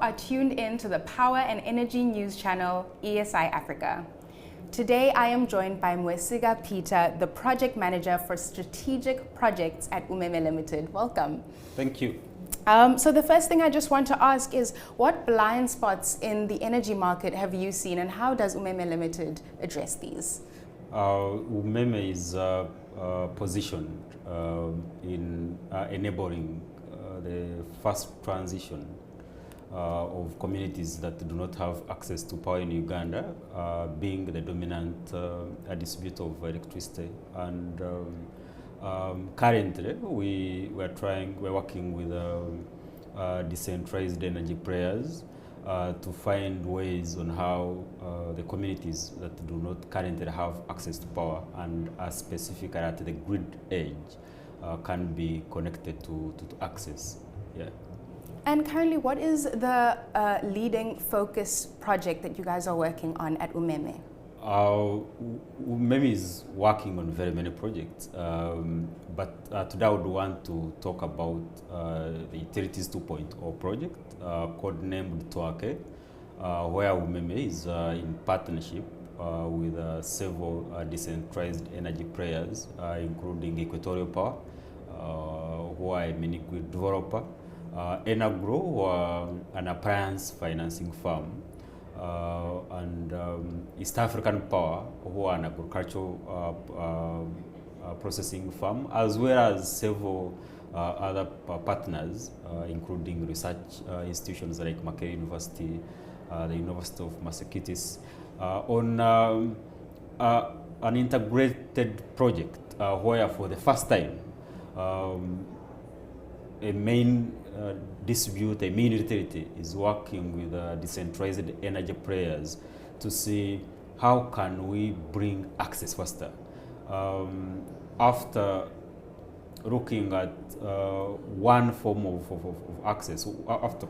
are tuned in to the Power and Energy News channel, ESI Africa. Today, I am joined by Mwesiga Peter, the Project Manager for Strategic Projects at Umeme Limited. Welcome. Thank you. So the first thing I just want to ask is, what blind spots in the energy market have you seen, and how does Umeme Limited address these? Umeme is positioned in enabling the fast transition of communities that do not have access to power in Uganda, being the dominant distributor of electricity. And currently, we're working with decentralized energy players to find ways on how the communities that do not currently have access to power and are specifically at the grid edge can be connected to access. Yeah. And currently, what is the leading focus project that you guys are working on at Umeme? Umeme is working on very many projects, but today I would want to talk about the Utilities 2.0 project, codenamed Twake, where Umeme is in partnership with several decentralized energy players, including Equatorial Power, who are a mini-grid developer, Enagro, who are an appliance financing firm, and East African Power, who are an agricultural processing firm, as well as several other partners, including research institutions like Makerere University, the University of Massachusetts, on an integrated project where for the first time a main distributor, a main utility is working with decentralized energy players to see how can we bring access faster. After looking at one form of access, after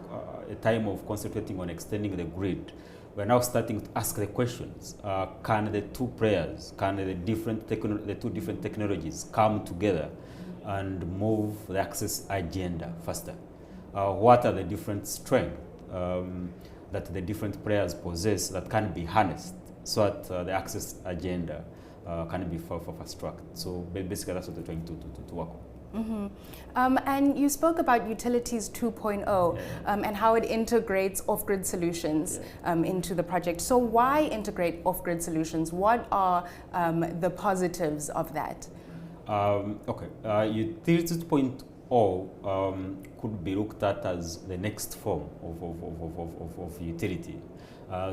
a time of concentrating on extending the grid, we're now starting to ask the questions. Can the two players, can the two different technologies come together and move the access agenda faster? What are the different strengths that the different players possess that can be harnessed so that the access agenda can be fast-tracked? So basically that's what we're trying to work on. Mm-hmm. And you spoke about Utilities 2.0 and how it integrates Offgrid Solutions into the project. So why integrate Offgrid Solutions? What are the positives of that? Utilities 2.0 could be looked at as the next form of utility.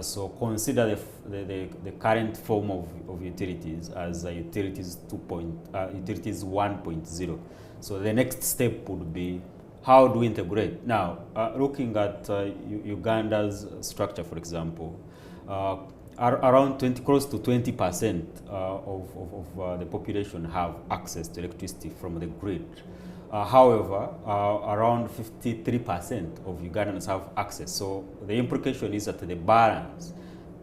So consider the current form of utilities as Utilities 1.0. So the next step would be, how do we integrate? Now, looking at Uganda's structure, for example, around close to 20% of the population have access to electricity from the grid. However, around 53% of Ugandans have access. So the implication is that the balance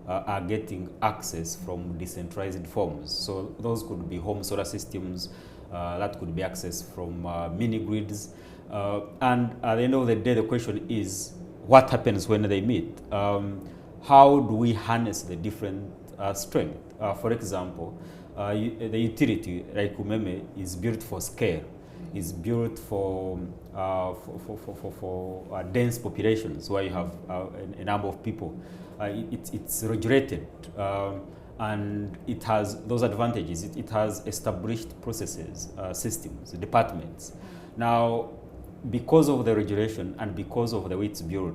are getting access from decentralized forms. So those could be home solar systems, that could be access from mini grids. And at the end of the day, the question is, what happens when they meet? How do we harness the different strengths? For example, the utility like Umeme is built for scale, is built for dense populations where you have a number of people. It's regulated and it has those advantages. It has established processes, systems, departments. Now, because of the regulation and because of the way it's built,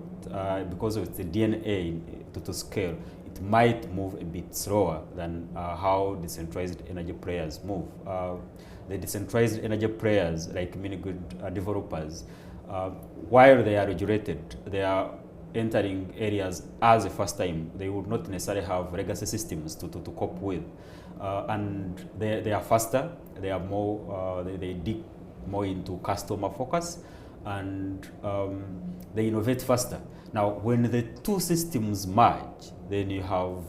because of its DNA to scale, it might move a bit slower than how decentralized energy players move. The decentralized energy players, like mini-grid developers, while they are regulated, they are entering areas as a first time. They would not necessarily have legacy systems to cope with. And they are faster, they are more, they dig more into customer focus, and they innovate faster. Now, when the two systems merge, then you have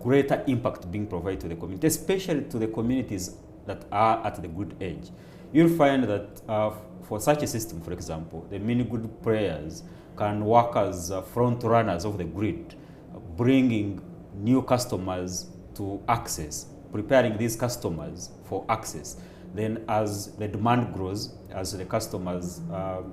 greater impact being provided to the community, especially to the communities that are at the grid edge. you'll find that for such a system, for example, the mini grid players can work as front runners of the grid, bringing new customers to access, preparing these customers for access. Then as the demand grows, as the customers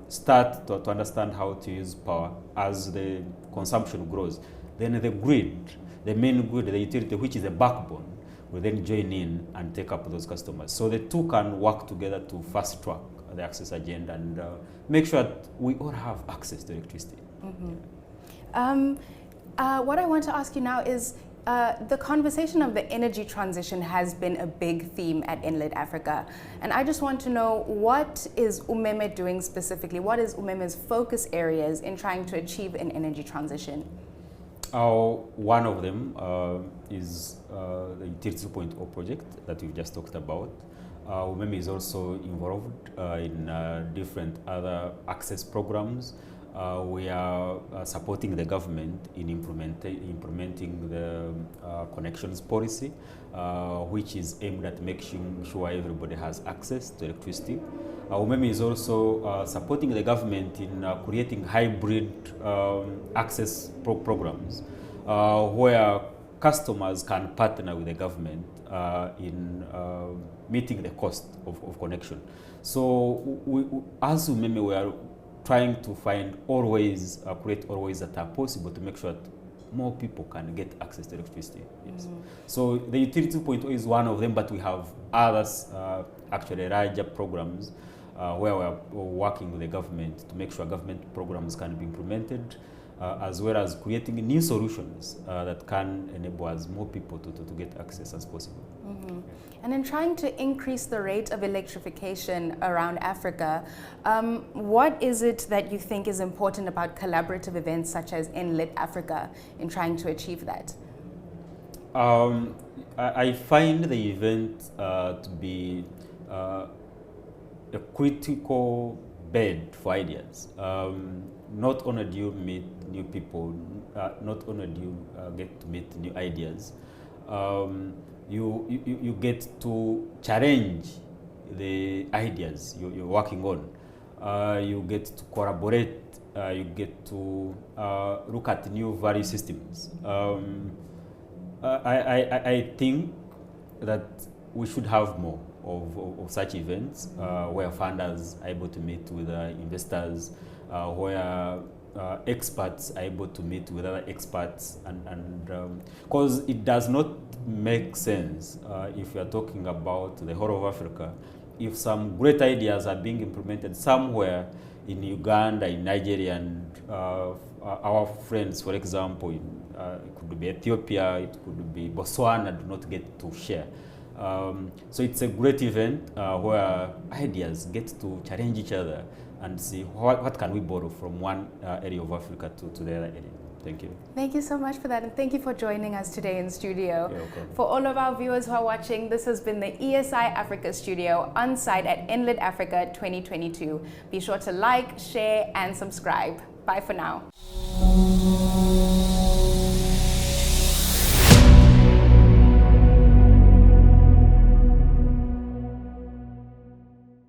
start to understand how to use power, as the consumption grows, then the grid, the main grid, the utility, which is the backbone, will then join in and take up those customers. So the two can work together to fast track the access agenda and make sure that we all have access to electricity. Mm-hmm. What I want to ask you now is, the conversation of the energy transition has been a big theme at Enlit Africa. And I just want to know, what is Umeme doing specifically? What is Umeme's focus areas in trying to achieve an energy transition? One of them is the Utility 2.0 project that we've just talked about. Umeme is also involved in different other access programs. We are supporting the government in implementing the connections policy, which is aimed at making sure everybody has access to electricity. Umeme is also supporting the government in creating hybrid access programs where customers can partner with the government in meeting the cost of connection. So as Umeme, we are trying to find all ways, create all ways that are possible to make sure that more people can get access to electricity. Yes. Mm-hmm. So the Utility 2.0 is one of them, but we have others, actually larger programs where we are working with the government to make sure government programs can be implemented, as well as creating new solutions that can enable as more people to get access as possible. Mm-hmm. And in trying to increase the rate of electrification around Africa, what is it that you think is important about collaborative events such as Enlit Africa in trying to achieve that? I find the event to be a critical bed for ideas. Not only do you meet new people, not only do you get to meet new ideas, you get to challenge the ideas you're working on. You get to collaborate, you get to look at new value systems. I think that we should have more of such events where funders are able to meet with investors, where experts are able to meet with other experts, and because it does not make sense if you are talking about the whole of Africa, if some great ideas are being implemented somewhere in Uganda, in Nigeria, and our friends, for example, it could be Ethiopia, it could be Botswana, do not get to share. So it's a great event where ideas get to challenge each other and see what can we borrow from one area of Africa to the other area. Thank you. Thank you so much for that, and thank you for joining us today in studio. You're welcome. For all of our viewers who are watching, this has been the ESI Africa Studio on site at Enlit Africa 2022. Be sure to like, share, and subscribe. Bye for now.